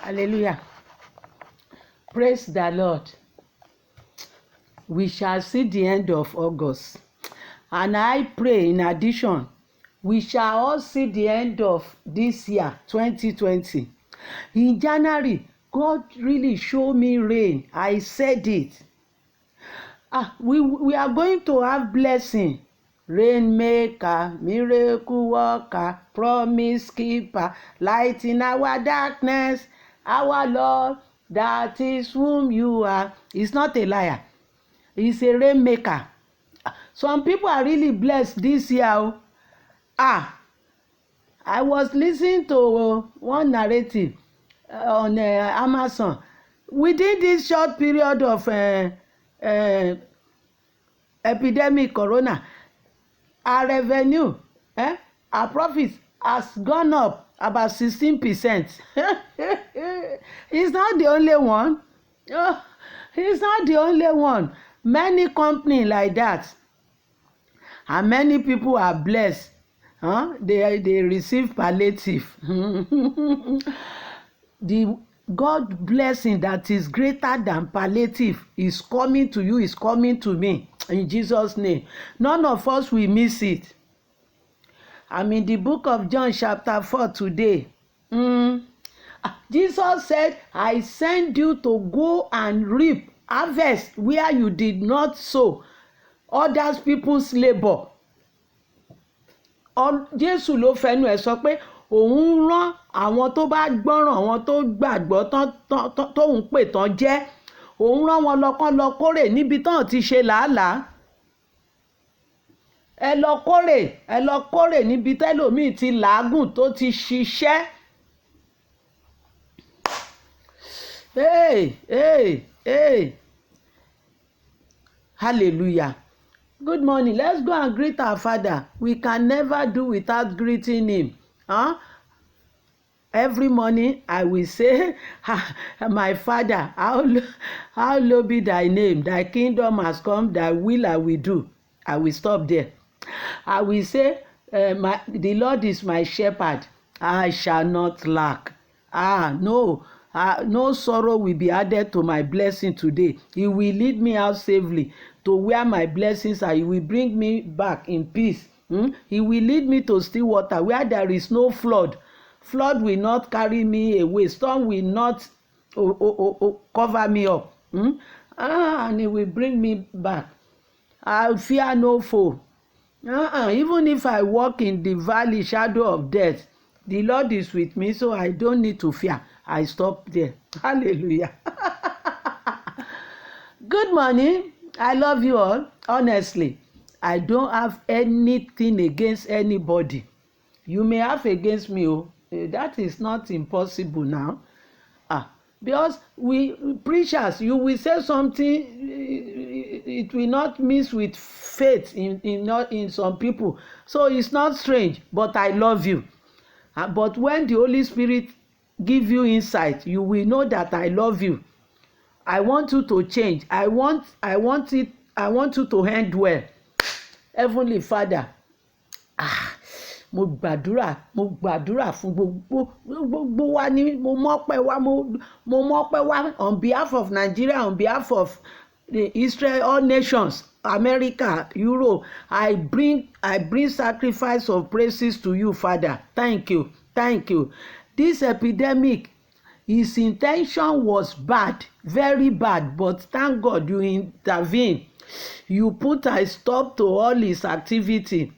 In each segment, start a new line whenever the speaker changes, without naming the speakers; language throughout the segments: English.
Hallelujah. Praise the Lord. We shall see the end of August. And I pray, in addition, we shall all see the end of this year, 2020. In January, God really showed me rain. I said it. We are going to have blessing. Rainmaker, miracle worker, promise keeper, light in our darkness, our Lord, that is whom you are. He's not a liar. He's a rainmaker. Some people are really blessed this year. I was listening to one narrative on Amazon. Within this short period of epidemic corona, our revenue, our profits has gone up about 16%. He's not the only one. He's not the only one. Many companies like that, and many people are blessed. They receive palliative. The God blessing that is greater than palliative is coming to you, is coming to me, in Jesus' name. None of us will miss it. I'm in the book of John chapter 4 today. Jesus said, I send you to go and reap, harvest where you did not sow others people's labour. Jésù ló fẹnu ẹ̀ sọ pé òun rán àwọn tó bá gbọ́ràn, àwọn tó gbàgbọ́ tóun pè tán jẹ́, òun rán wọn lọ kán lọ kórè níbi tán ti ṣe làálàá. Ẹ lọ kórè níbi tẹ́lòmíì ti làágùn tó ti ṣiṣẹ́. Hey. Hallelujah. Good morning. Let's go and greet our Father. We can never do without greeting him. Every morning I will say, my Father, hallowed be thy name. Thy kingdom has come, thy will I will do. I will stop there. I will say, the Lord is my shepherd. I shall not lack. No sorrow will be added to my blessing today. He will lead me out safely to where my blessings are. He will bring me back in peace. He will lead me to still water where there is no flood. Flood will not carry me away. Storm will not cover me up. And he will bring me back. I fear no foe. Even if I walk in the valley shadow of death, the Lord is with me, so I don't need to fear. I stop there. Hallelujah. Good morning. I love you all. Honestly, I don't have anything against anybody. You may have against me. That is not impossible now. Because we preachers, you will say something, it will not mix with faith in some people. So it's not strange, but I love you. But when the Holy Spirit give you insight, you will know that I love you. I want you to change. I want you to end well. Heavenly Father, mo gbàdúrà fún gbogbo wa ní mo mọ́pẹ́ wá on behalf of Nigeria, on behalf of the Israel, all nations, America, Europe. I bring sacrifice of praises to you, Father. Thank you. This epidemic, his intention was bad, very bad, but thank God you intervene. You put a stop to all his activity.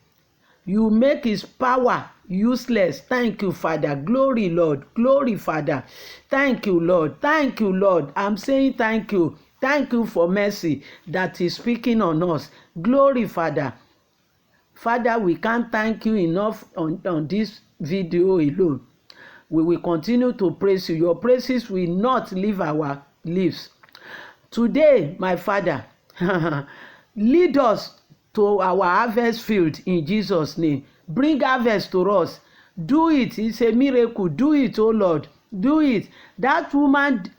You make his power useless. Thank you, Father. Glory, Lord. Glory, Father. Thank you, Lord. Thank you, Lord. I'm saying thank you. Thank you for mercy that is speaking on us. Glory, Father. Father, we can't thank you enough on this video alone. We will continue to praise you. Your praises will not leave our lips. Today, my Father, lead us to our harvest field in Jesus' name. Bring harvest to us. Do it. It's a miracle. Do it, oh Lord. Do it. That woman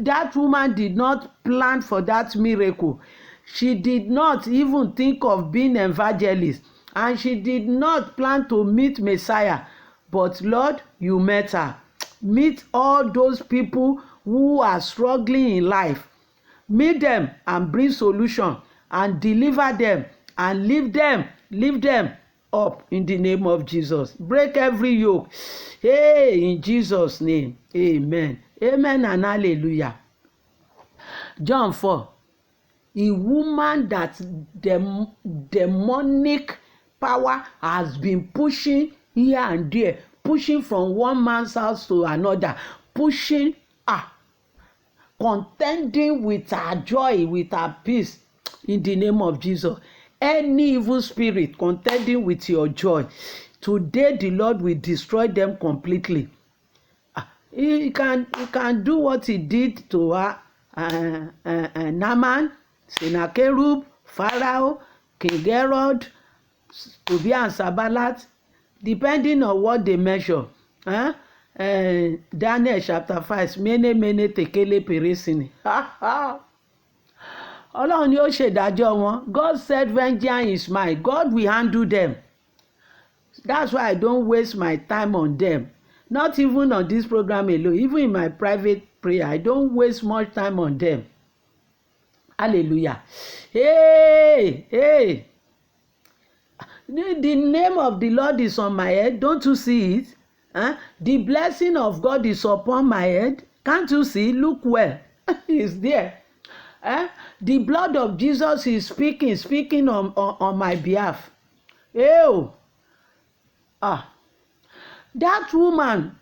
did not plan for that miracle. She did not even think of being evangelist, and she did not plan to meet Messiah. But Lord, you met her. Meet all those people who are struggling in life. Meet them and bring solution and deliver them and lift them up in the name of Jesus. Break every yoke. Hey, in Jesus' name. Amen. Amen and hallelujah. John 4. A woman that demonic power has been pushing here and there, pushing from one man's house to another, pushing contending with her joy, with her peace, in the name of Jesus. Any evil spirit contending with your joy, today the Lord will destroy them completely. He can do what he did to her, Naaman, Sennacherib, Pharaoh, King Herod, Tobiah and Sanballat, depending on what they measure. Daniel chapter 5, mene tekele peresini. Ọlọ́run ni ó ṣèdájọ́ wọn. God said vengeance is mine. God will handle them. That's why I don't waste my time on them. Not even on this program alone. Even in my private prayer, I don't waste much time on them. Hallelujah. Hey, hey. The name of the Lord is on my head. Don't you see it? The blessing of God is upon my head. Can't you see? Look well. It's there. The blood of Jesus is speaking on my behalf. Ew. That woman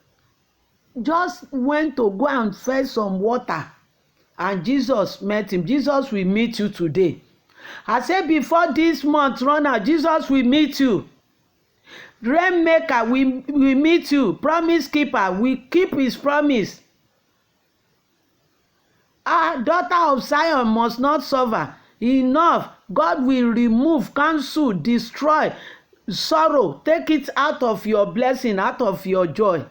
just went to go and fetch some water, and Jesus met him. Jesus will meet you today. I say before this month run out, Jesus will meet you. Rainmaker will meet you. Promise keeper will keep his promise. Daughter of Zion must not suffer. Enough. God will remove, cancel, destroy sorrow. Take it out of your blessing, out of your joy.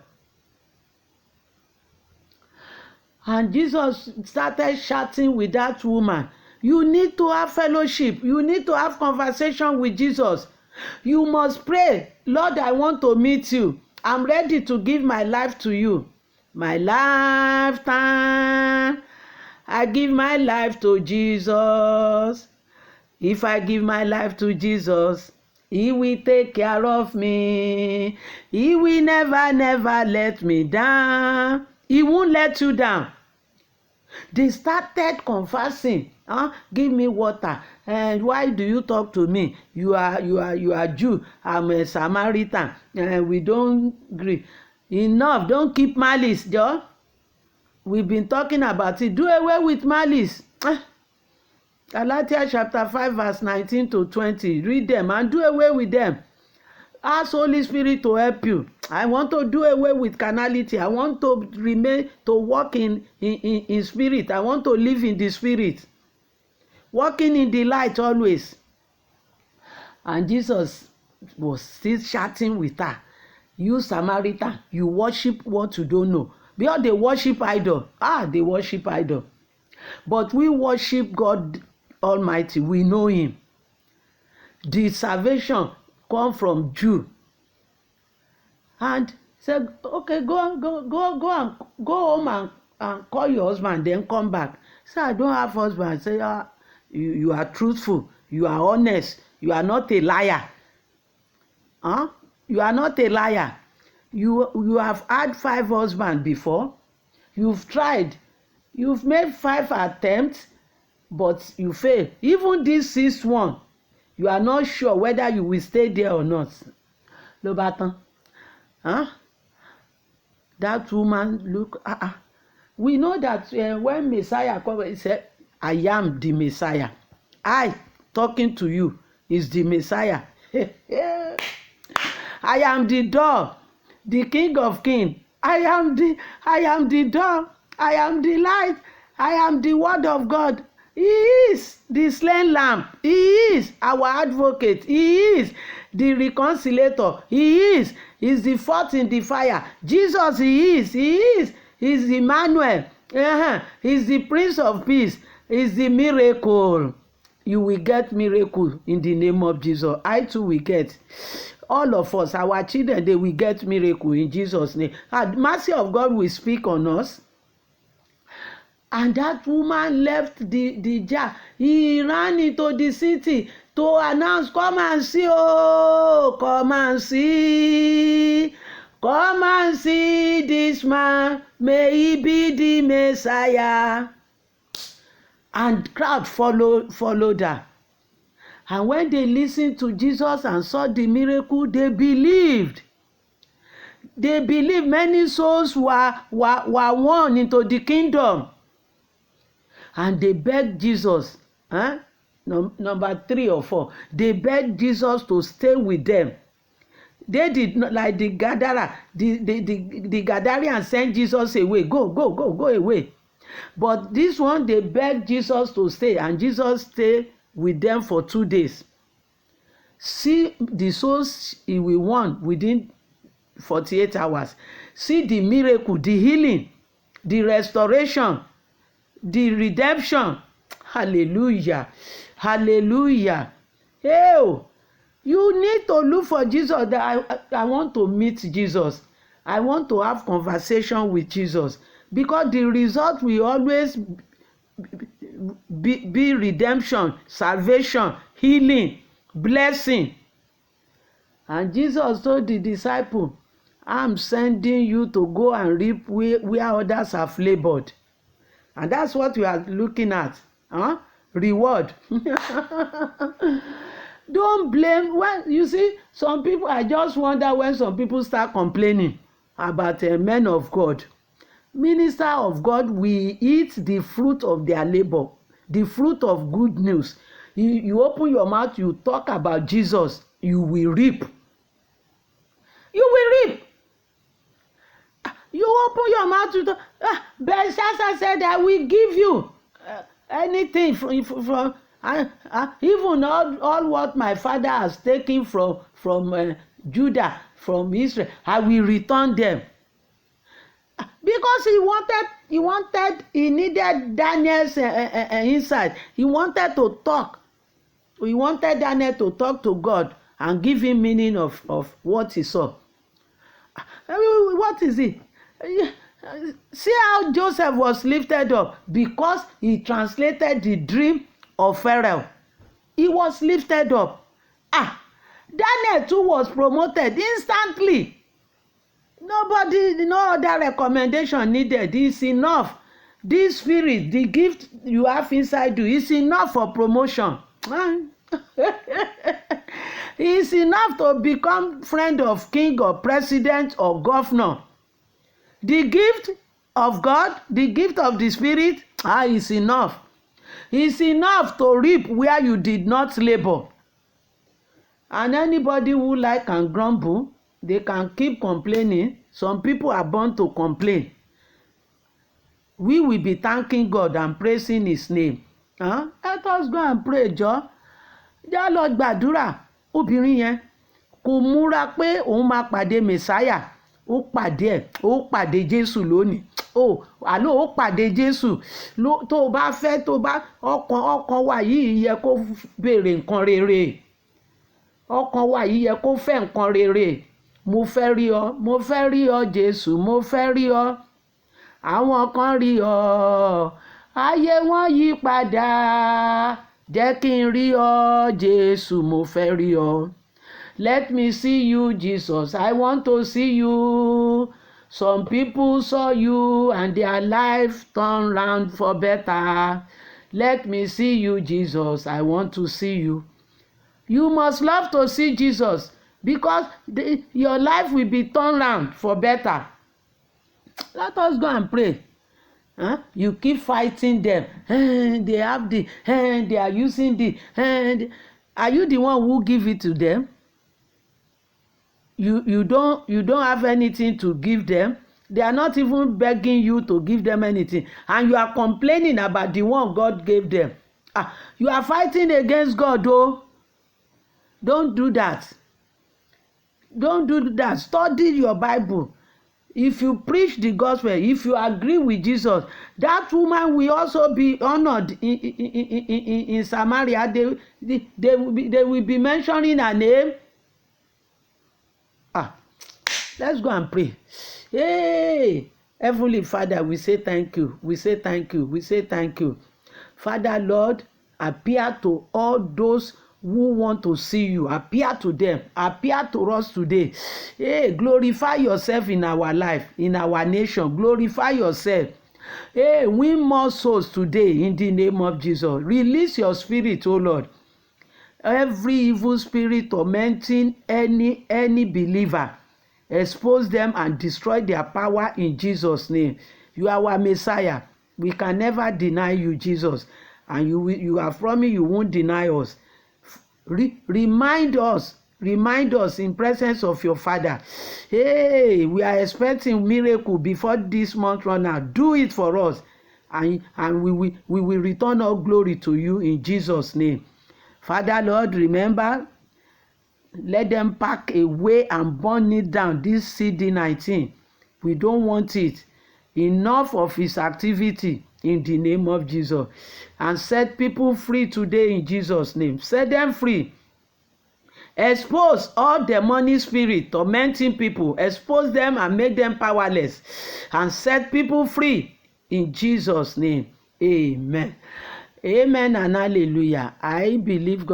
And Jesus started chatting with that woman. You need to have fellowship. You need to have conversation with Jesus. You must pray, Lord, I want to meet you. I'm ready to give my life to you. My lifetime, I give my life to Jesus. If I give my life to Jesus, He will take care of me. He will never let me down. He won't let you down. They started conversing. Give me water. And why do you talk to me? You are Jew. I'm a Samaritan. We don't agree. Enough. Don't keep malice, Joe. We've been talking about it. Do away with malice. Galatians chapter 5 verse 19 to 20. Read them and do away with them. Ask Holy Spirit to help you. I want to do away with carnality. I want to walk in spirit. I want to live in the spirit. Walking in the light always. And Jesus was still chatting with her. You Samaritan, you worship what you don't know. Because they worship idol. They worship idol. But we worship God Almighty. We know Him. The salvation come from Jew. And said, okay, go home and call your husband, then come back. Say, I don't have husband. Say, you are truthful. You are honest. You are not a liar. You are not a liar. You have had 5 husbands before. You've tried. You've made 5 attempts, but you fail. Even this 6th one, you are not sure whether you will stay there or not. Ló bá tán. That woman look. We know that when Messiah comes, he said, I am the Messiah. I talking to you is the Messiah. I am the door, the King of Kings. I am the door. I am the light. I am the word of God. He is the slain lamb. He is our advocate. He is the reconciliator. He is the fourth in the fire. Jesus, He is Emmanuel. He is the Prince of Peace. He is the miracle. You will get miracle in the name of Jesus. I too will get. all of us, our children, they will get miracle in Jesus' name. And mercy of God will speak on us. And that woman left the jar. He ran into the city to announce, come and see, oh, come and see. Come and see this man. May he be the Messiah. And crowd followed her. And when they listened to Jesus and saw the miracle, they believed. They believed. Many souls were won into the kingdom. And they begged Jesus, number 3 or 4, they begged Jesus to stay with them. They did not, like the gatherer, the Gadarian sent Jesus away, go away. But this one, they begged Jesus to stay, and Jesus stayed with them for 2 days. See the souls he will won within 48 hours. See the miracle, the healing, the restoration, the redemption. Hallelujah. Hallelujah. Hey, you need to look for Jesus. That I want to meet Jesus. I want to have conversation with Jesus, because the result will always be redemption, salvation, healing, blessing. And Jesus told the disciple, I'm sending you to go and reap where others have labored. And that's what we are looking at. Reward. Don't blame. Well, you see, some people, I just wonder when some people start complaining about men of God. Minister of God will eat the fruit of their labor, the fruit of good news. You open your mouth, you talk about Jesus, you will reap. You will reap. You open your mouth to talk. Belshazzar said, I will give you anything from even all what my father has taken from Judah, from Israel, I will return them. Because he needed Daniel's insight. He wanted to talk. He wanted Daniel to talk to God and give him meaning of what he saw. What is it? See how Joseph was lifted up because he translated the dream of Pharaoh. He was lifted up. Daniel too was promoted instantly. No other recommendation needed. It's enough. This spirit, the gift you have inside you, is enough for promotion. It's enough to become friend of king or president or governor. The gift of God, the gift of the spirit, is enough. It's enough to reap where you did not labor. And anybody who like and grumble, they can keep complaining. Some people are born to complain. We will be thanking God and praising his name. Let us go and pray, jọ. Já lọ gbàdúrà. Obìnrin yẹn kò múra pé òun máa pàdé Messiah. Ó pàdé Jésù lónìí. Àló ó pàdé Jésù. Tó o bá fẹ́, tó o bá ọkàn wa yìí yẹ kó béèrè nǹkan rere. Ọkàn wa yìí yẹ kó fẹ́ nǹkan rere. Mo fẹ́ rí ọ Jésù, mo fẹ́ rí ọ. Àwọn kan rí ọ, ayé wọn yí padà. Jẹ́ kí n rí ọ Jésù, mo fẹ́ rí ọ. Let me see you Jesus, I want to see you. Some people saw you and their life turned round for better. Let me see you Jesus, I want to see you. You must love to see Jesus, because your life will be turned around for better. Let us go and pray. You keep fighting them. They have they are using are you the one who give it to them? You don't have anything to give them. They are not even begging you to give them anything, and you are complaining about the one God gave them. You are fighting against God, though. Don't do that. Don't do that. Study your Bible. If you preach the gospel, if you agree with Jesus, that woman will also be honored in Samaria. They will be mentioning her name. Let's go and pray. Hey, Heavenly Father, we say thank you. We say thank you. We say thank you. Father, Lord, appear to all those who want to see you. Appear to them. Appear to us today. Hey, glorify yourself in our life, in our nation. Glorify yourself. Hey, win more souls today in the name of Jesus. Release your spirit, O Lord. Every evil spirit tormenting any believer, expose them and destroy their power in Jesus' name. You are our Messiah. We can never deny you, Jesus, and you have promised you won't deny us. Remind us in presence of your Father. Hey, we are expecting miracle before this month run out. Do it for us, and we will return all glory to you in Jesus' name. Father, Lord, remember, let them pack away and burn it down, this CD19. We don't want it. Enough of his activity in the name of Jesus. And set people free today in Jesus' name. Set them free. Expose all demonic spirit tormenting people. Expose them and make them powerless. And set people free in Jesus' name. Amen. Amen and hallelujah. I believe God.